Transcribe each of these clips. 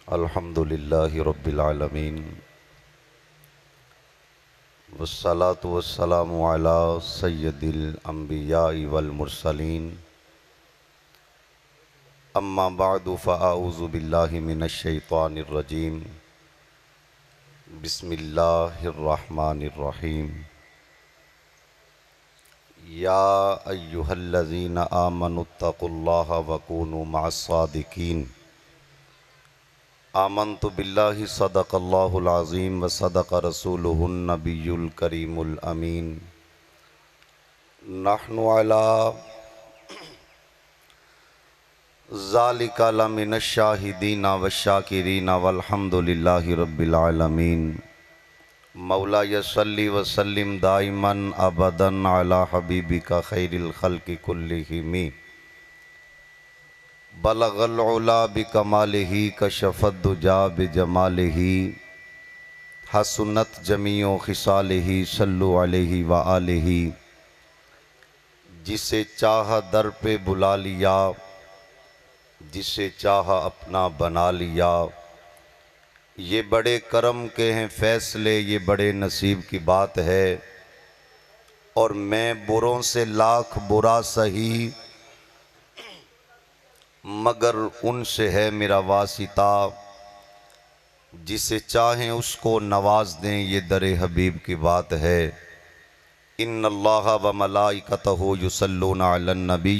अल्हम्दुलिल्लाहि रब्बिल आलमीन वस्सलातु वस्सलामु अला सय्यदिल अंबियाइ वल मुरसलीन अम्मा बअदु फ़अऊज़ु बिल्लाहि मिनश शैतानिर रजीम बिस्मिल्लाहिर रहमानिर रहीम या अय्युहल्लज़ीना आमनुत्तक़ुल्लाहा वकूनू मअस्सादिक़ीन आमन्तु बिल्लाहि सदक़ल्लाहुल अज़ीम व सदक़ रसूलुहुन नबियुल करीमुल अमीन नहनु अला ज़ालिका लमिनश शाहिदीना वश्शाकिरीना वल्हम्दुलिल्लाहि रब्बिल आलमीन मौला यसल्ली व सल्लिम दाइमन अबदन अला हबीबिका खैरिल खल्क़ि कुल्लिहिम बलगल उला बिकमालिही कशफत दुजा बिजमालिही हसनत जमीओ खिसालिही सल्लु अलैहि व आलिही। जिसे चाह दर पे बुला लिया, जिसे चाह अपना बना लिया। ये बड़े करम के हैं फैसले, ये बड़े नसीब की बात है। और मैं बुरों से लाख बुरा सही, मगर उनसे है मेरा वासिता। जिसे चाहें उसको नवाज दें, ये दरे हबीब की बात है। इन्नल्लाह व मलाइकतहु युसल्लूना अलन नबी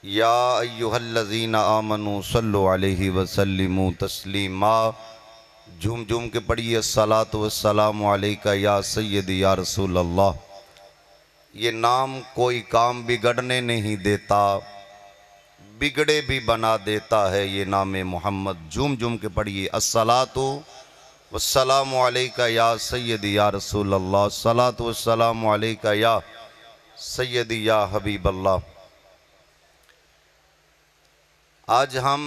या अय्युहल्लज़ीना आमनू सल्लु अलैहि व सल्लिमू तस्लीमा। झूम झूम के पढ़िए अस्सलातु वस्सलामु अलैका या सय्यदी या रसूल अल्लाह। ये नाम कोई काम बिगड़ने नहीं देता, बिगड़े भी बना देता है। ये नाम मोहम्मद। झूम झूम के पढ़िए अस्सलातु वस्सलामु अलैका या सय्यदी या रसूल अल्लाह, अस्सलातु वस्सलामु अलैका या सय्यदी या हबीब अल्लाह। आज हम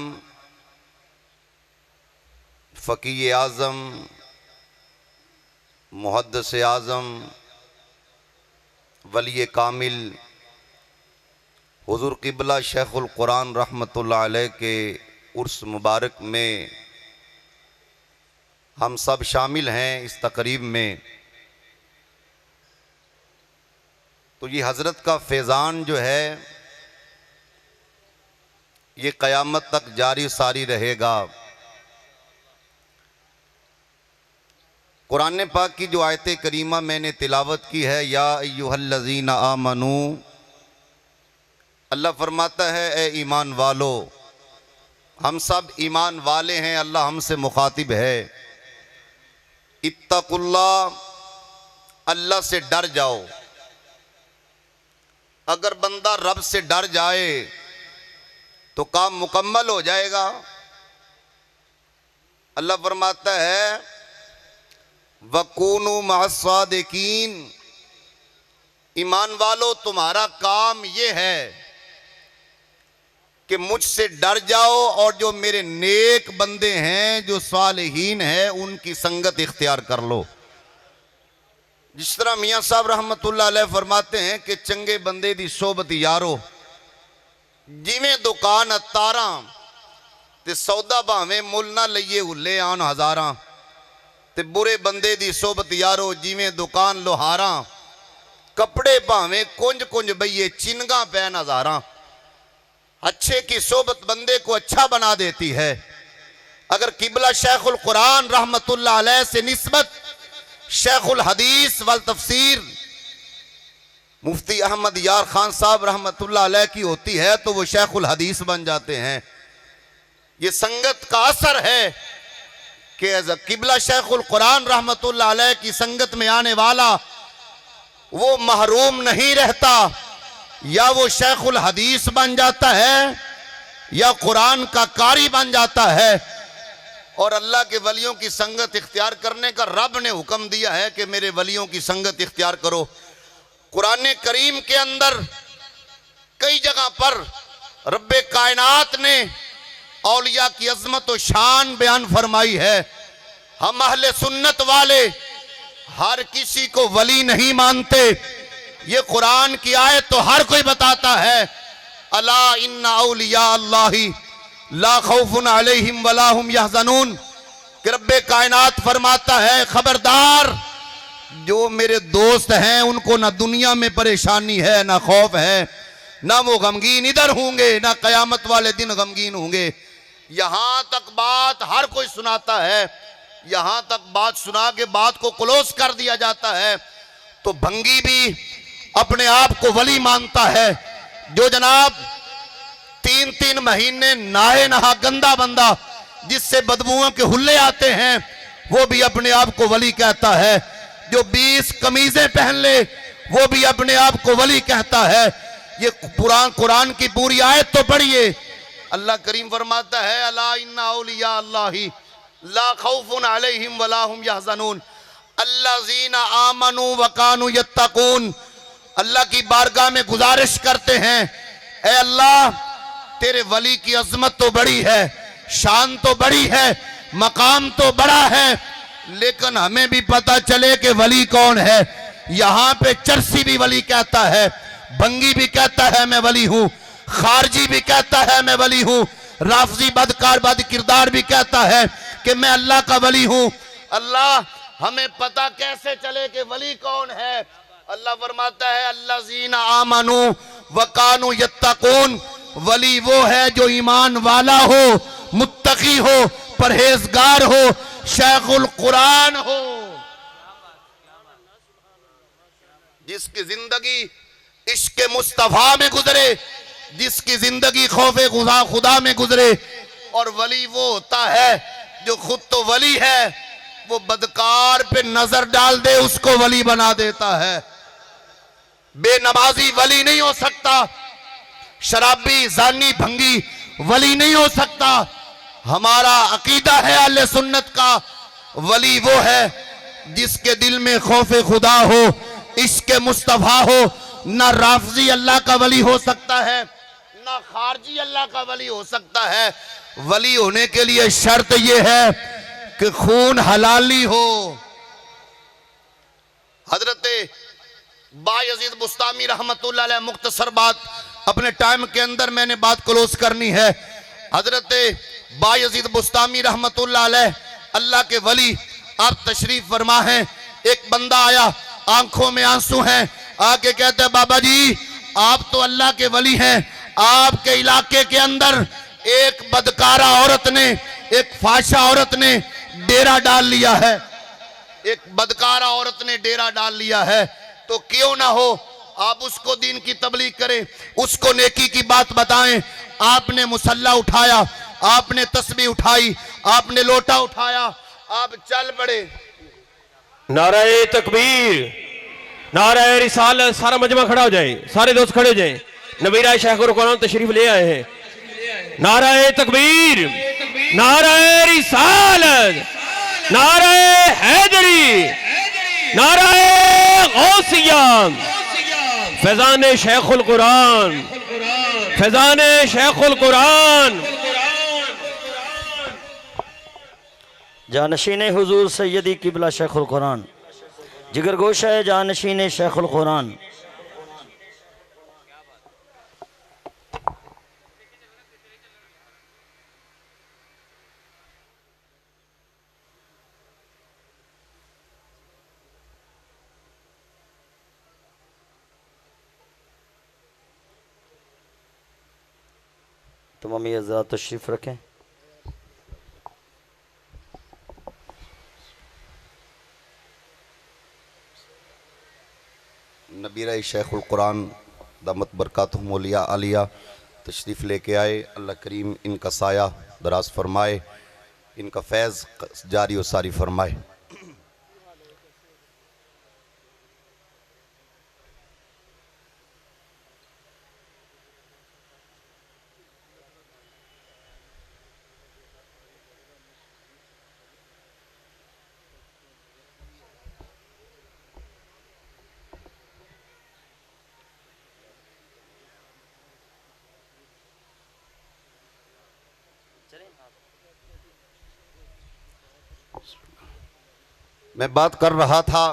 फ़क़ीह आज़म, मुहद्दिस आज़म, वली कामिल हुज़ूर क़िबला शेखुल कुरान रहमतुल्लाह अलैह के उर्स मुबारक में हम सब शामिल हैं इस तकरीब में। तो ये हज़रत का फैज़ान जो है ये क़यामत तक जारी सारी रहेगा। कुरान पाक की जो आयत करीमा मैंने तिलावत की है, या अय्युहल्लज़ीना आमनू, अल्लाह फरमाता है ए ईमान वालो। हम सब ईमान वाले हैं, अल्लाह हमसे मुखातिब है। इत्तकुल्लाह, अल्लाह से डर जाओ। अगर बंदा रब से डर जाए तो काम मुकम्मल हो जाएगा। अल्लाह फरमाता है वकूनू मअस्सादिकीन, ईमान वालो तुम्हारा काम ये है कि मुझसे डर जाओ और जो मेरे नेक बंदे हैं, जो सालिहीन हैं, उनकी संगत इख्तियार कर लो। जिस तरह मियाँ साहब रहमतुल्लाह अलैह फरमाते हैं कि चंगे बंदे दी सोबत यारो, जिमें दुकान तारा ते सौदा भावें मुल ना लइए हुले आन हज़ारां। ते बुरे बंदे दी सोबत यारो, जिमें दुकान लोहारा, कपड़े भावें कुंज कुंज बइये चिनगा पैन हज़ारां। अच्छे की सोबत बंदे को अच्छा बना देती है। अगर क़िबला शेखुल कुरान रहमतुल्लाह अलैह से निस्बत शेखुल हदीस वल तफसीर मुफ्ती अहमद यार खान साहब रहमतुल्लाह अलैह की होती है तो वो शेखुल हदीस बन जाते हैं। ये संगत का असर है कि क़िबला शेखुल कुरान रहमतुल्लाह अलैह की संगत में आने वाला वो महरूम नहीं रहता। या वो शेखुल हदीस बन जाता है या कुरान का कारी बन जाता है। और अल्लाह के वलियों की संगत इख्तियार करने का रब ने हुक्म दिया है कि मेरे वलियों की संगत इख्तियार करो। कुरान करीम के अंदर कई जगह पर रब्बे कायनात ने औलिया की अजमत और शान बयान फरमाई है। हम अहले सुन्नत वाले हर किसी को वली नहीं मानते। ये कुरान की आयत तो हर कोई बताता है, अला इन्ना औलिया अल्लाही ला खौफुन अलैहिम वला हुम यहज़नून कि रब्बे कायनात फरमाता है खबरदार, जो मेरे दोस्त हैं उनको ना दुनिया में परेशानी है, ना खौफ है, ना वो गमगीन इधर होंगे, ना कयामत वाले दिन गमगीन होंगे। यहां तक बात हर कोई सुनाता है, यहां तक बात सुना के बात को क्लोज कर दिया जाता है। तो भंगी भी अपने आप को वली मानता है, जो जनाब 3-3 महीने नहाए नहा गंदा बंदा जिससे बदबुओं के हुल्ले आते हैं, वो भी अपने आप को वली कहता है। जो 20 कमीजें पहन ले वो भी अपने आप को वली कहता है। ये कुरान की पूरी आयत तो पढ़िए, अल्लाह करीम फरमाता है अला इन्ना औलिया अल्लाही ला खौफुन अलैहिम वला हुम यहज़नून अल्लज़ीना आमनू व कानू यत्तकून। अल्लाह की बारगाह में गुजारिश करते हैं, ए अल्लाह तेरे वली की अजमत तो बड़ी है, शान तो बड़ी है, मकाम तो बड़ा है, लेकिन हमें भी पता चले कि वली कौन है। यहां पे चरसी भी वली कहता है, बंगी भी कहता है मैं वली हूं, खारजी भी कहता है मैं वली हूं, राफजी बदकार बद किरदार भी कहता है कि मैं अल्लाह का वली हूं। अल्लाह हमें पता कैसे चले कि वली कौन है? अल्लाह फरमाता है अल्लज़ीना आमनू व कानू यत्तकून, वली वो है जो ईमान वाला हो, मुत्तकी हो, परहेजगार हो, शेखुल कुरान हो, जिसकी जिंदगी इश्क मुस्तफा में गुजरे, जिसकी जिंदगी खौफे खुदा में गुजरे। और वली वो होता है जो खुद तो वली है, वो बदकार पे नजर डाल दे उसको वली बना देता है। बेनमाजी वली नहीं हो सकता, शराबी जानी भंगी वली नहीं हो सकता। हमारा अकीदा है अहले सुन्नत का, वली वो है जिसके दिल में खौफे खुदा हो, इश्क मुस्तफा हो। ना राफजी अल्लाह का वली हो सकता है, ना खारजी अल्लाह का वली हो सकता है। वली होने के लिए शर्त यह है कि खून हलाली हो। हजरत बायजीद बुस्तामी रहमतुल्लाह अलैह, मुख्तसर बात अपने टाइम के अंदर मैंने बात क्लोज करनी है। हजरत बायजीद बुस्तामी रहमतुल्लाह अलैह अल्लाह के वली, आप तशरीफ फरमा हैं। एक बंदा आया, आंखों में आंसू हैं, आके कहते हैं बाबा जी आप तो अल्लाह के वली हैं, आपके इलाके के अंदर एक बदकारा औरत ने, एक फाशा औरत ने डेरा डाल लिया है, एक बदकारा औरत ने डेरा डाल लिया है, तो क्यों ना हो आप उसको दीन की तबलीग करें, उसको नेकी की बात बताएं। आपने मुसल्ला उठाया, आपने तस्बीह उठाई, आपने लोटा उठाया, आप चल पड़े। नाराए तकबीर, नाराए रिसालत। सारा मजमा खड़ा हो जाए, सारे दोस्त खड़े हो जाए। नबीरा शेखुल कुरान तशरीफ ले आए हैं। नाराए तकबीर, नाराए रिसालत, नाराए हैदरी, नाराए गौसिया, फैजान शेखुल कुरान, फैजान शेखुल कुरान। जानशीन हुजूर सैयदी किबला शेखुल कुरान, जिगर गोशा है जानशीन शेखुल कुरान। तो मम्मी ज़रा तशरीफ रखें। नबीरा शेखुल कुरान दामत बरकातुहुम मौलिया आलिया तशरीफ़ लेके आए। अल्लाह करीम इनका साया दराज फरमाए, इनका फैज़ जारी व सारी फरमाए। मैं बात कर रहा था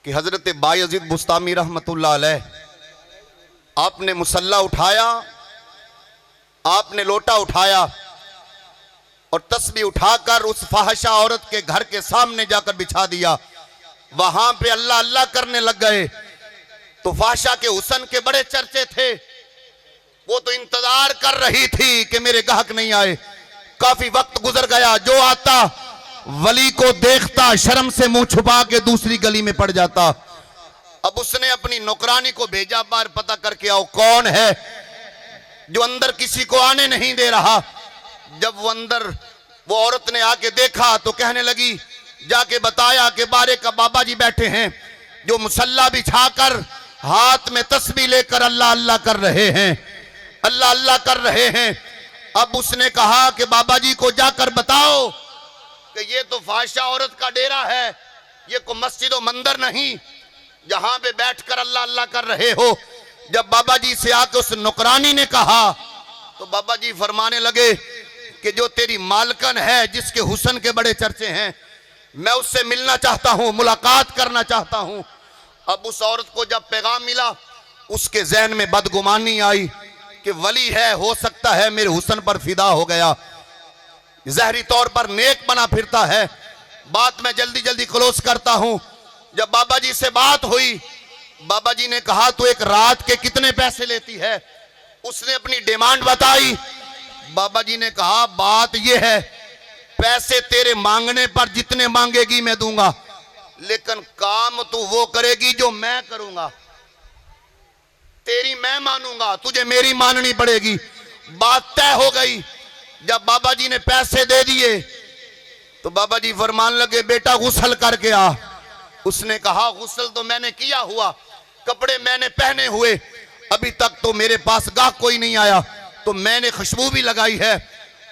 कि हजरत बायजीद बुस्तामी रहमतुल्लाह अलैह, आपने मुसल्ला उठाया, आपने लोटा उठाया और तस्बीह उठाकर उस फाहिशा औरत के घर के सामने जाकर बिछा दिया। वहां पे अल्लाह अल्लाह करने लग गए। तो फाहिशा के हुस्न के बड़े चर्चे थे। वो तो इंतजार कर रही थी कि मेरे गाहक नहीं आए। काफी वक्त गुजर गया, जो आता वली को देखता शर्म से मुंह छुपा के दूसरी गली में पड़ जाता। अब उसने अपनी नौकरानी को भेजा, बाहर पता करके आओ कौन है जो अंदर किसी को आने नहीं दे रहा। जब वो अंदर वो औरत ने आके देखा तो कहने लगी, जाके बताया कि बारे का बाबा जी बैठे हैं जो मुसल्ला बिछाकर हाथ में तस्बीह लेकर अल्लाह अल्लाह कर रहे हैं, अल्लाह अल्लाह कर रहे हैं। अब उसने कहा कि बाबा जी को जाकर बताओ कि ये तो फाहिशा औरत का डेरा है, ये कोई मस्जिद और मंदिर नहीं जहां पे बैठकर अल्लाह अल्लाह कर रहे हो। जब बाबा जी से आके उस नौकरानी ने कहा तो बाबा जी फरमाने लगे कि जो तेरी मालकन है जिसके हुस्न के बड़े चर्चे हैं, मैं उससे मिलना चाहता हूं, मुलाकात करना चाहता हूं। अब उस औरत को जब पैगाम मिला उसके जहन में बदगुमानी आई कि वली है, हो सकता है मेरे हुस्न पर फिदा हो गया, जहरी तौर पर नेक बना फिरता है। बात मैं जल्दी जल्दी क्लोज करता हूं। जब बाबा जी से बात हुई, बाबा जी ने कहा तू एक रात के कितने पैसे लेती है? उसने अपनी डिमांड बताई। बाबा जी ने कहा बात यह है, पैसे तेरे मांगने पर जितने मांगेगी मैं दूंगा, लेकिन काम तू वो करेगी जो मैं करूंगा। तेरी मैं मानूंगा, तुझे मेरी माननी पड़ेगी। बात तय हो गई। जब बाबा जी ने पैसे दे दिए तो बाबा जी फरमान लगे, बेटा गुस्ल करके आ। उसने कहा गुस्ल तो मैंने किया हुआ, कपड़े मैंने पहने हुए, अभी तक तो मेरे पास गाहक कोई नहीं आया, तो मैंने खुशबू भी लगाई है।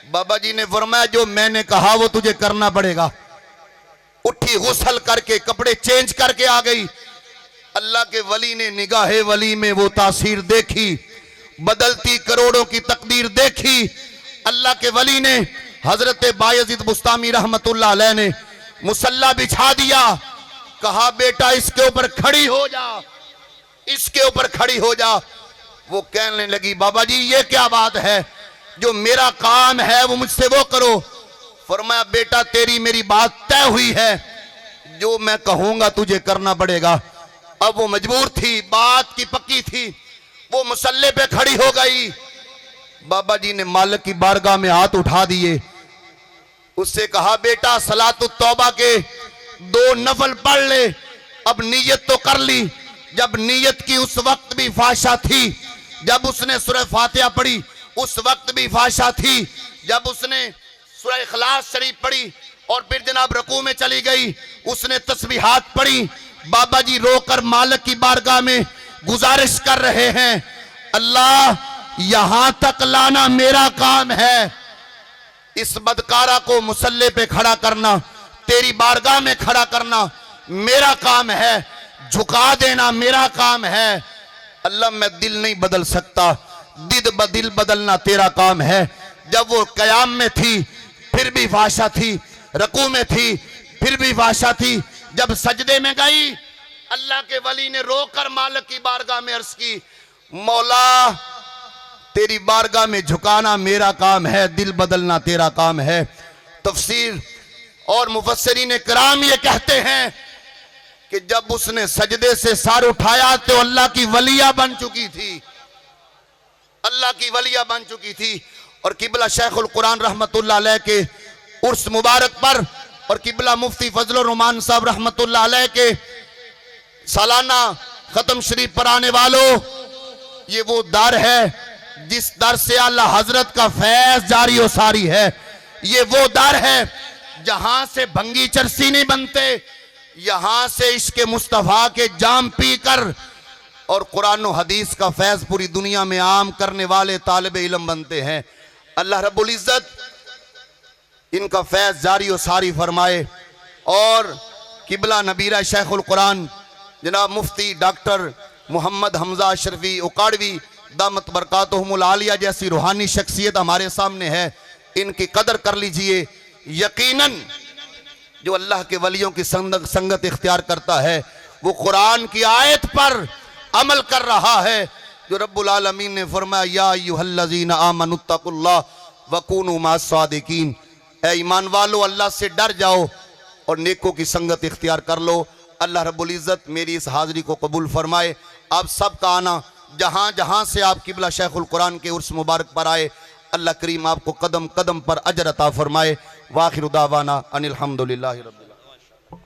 बाबा जी ने फरमाया जो मैंने कहा वो तुझे करना पड़ेगा। उठी, गुस्ल करके कपड़े चेंज करके आ गई। अल्लाह के वली ने निगाहे वली में वो तासीर देखी, बदलती करोड़ों की तकदीर देखी। अल्लाह के वली ने हजरत बायजीद बुस्तामी रहमतुल्लाह अलैह ने मुसल्ला बिछा दिया। कहा बेटा इसके ऊपर खड़ी हो जा, इसके ऊपर खड़ी हो जा। वो कहने लगी बाबा जी ये क्या बात है, जो मेरा काम है वो मुझसे वो करो। फरमाया बेटा तेरी मेरी बात तय हुई है, जो मैं कहूंगा तुझे करना पड़ेगा। अब वो मजबूर थी, बात की पक्की थी, वो मुसल्ले पे खड़ी हो गई। बाबा जी ने मालिक की बारगाह में हाथ उठा दिए। उससे कहा बेटा सलातुत तौबा के 2 नफल पढ़ ले। अब नीयत तो कर ली। जब नीयत की उस वक्त भी फाहिशा थी, जब उसने सूरह फातिहा पढ़ी उस वक्त भी फाहिशा थी, जब उसने सूरह इखलास शरीफ पढ़ी और फिर जनाब रुकू में चली गई, उसने तस्बीहात पढ़ी। बाबा जी रोकर मालिक की बारगाह में गुजारिश कर रहे हैं, अल्लाह यहां तक लाना मेरा काम है, इस बदकारा को मुसल्ले पे खड़ा करना, तेरी बारगाह में खड़ा करना मेरा काम है, झुका देना मेरा काम है। अल्लाह मैं दिल नहीं बदल सकता, दिल बदलना तेरा काम है। जब वो कयाम में थी फिर भी फाहिशा थी, रकू में थी फिर भी फाहिशा थी, जब सजदे में गई अल्लाह के वली ने रोकर मालिक की बारगाह में अर्ज की, मौला तेरी बारगाह में झुकाना मेरा काम है, दिल बदलना तेरा काम है। तफसीर और मुफस्सिरीन किराम ये कहते हैं कि जब उसने सजदे से सार उठाया तो अल्लाह की वलिया बन चुकी थी, अल्लाह की वलिया बन चुकी थी। और किबला शेखुल कुरान रहमतुल्लाह अलैह के उर्स मुबारक पर और किबला मुफ्ती फजलुर रहमान साहब रहमतुल्लाह अलैह के सालाना खत्म शरीफ पर आने वालों, ये वो दर है जिस दर से अल्लाह हजरत का फैज जारी और सारी है। ये वो दर है जहां से भंगी चरसी नहीं बनते, यहां से इश्क मुस्तफा के जाम पीकर और कुरान और हदीस का फैज पूरी दुनिया में आम करने वाले तालिब इल्म बनते हैं। अल्लाह रब्बुल इज्जत इनका फैज जारी और सारी फरमाए। और किबला नबीरा शेखुल कुरान जनाब मुफ्ती डॉक्टर मोहम्मद हमजा अशरफी उकाड़वी दामत बरकातुहुमुल आलिया जैसी रूहानी शख्सियत हमारे सामने है, इनकी कदर कर लीजिए। यकीनन जो अल्लाह के वलियों की संगत इख्तियार करता है वो कुरान की आयत पर अमल कर रहा है, जो रब्बुल आलमीन ने फरमाया या अय्युहल्लज़ीना आमनुत्तकुल्लाह वकूनू मास्सादिकीन, ए ईमान वालो अल्लाह से डर जाओ और नेकों की संगत इख्तियार कर लो। अल्लाह रब्बुल इज़्ज़त मेरी इस हाज़िरी को कबूल फरमाए। आप सब का आना जहाँ जहाँ से आप किबला शेखुल कुरान के उर्स मुबारक पर आए, अल्लाह करीम आपको कदम कदम पर अजर अता फरमाए। वाखिर दावाना अनिल हम्दुलिल्लाहि रब्बिल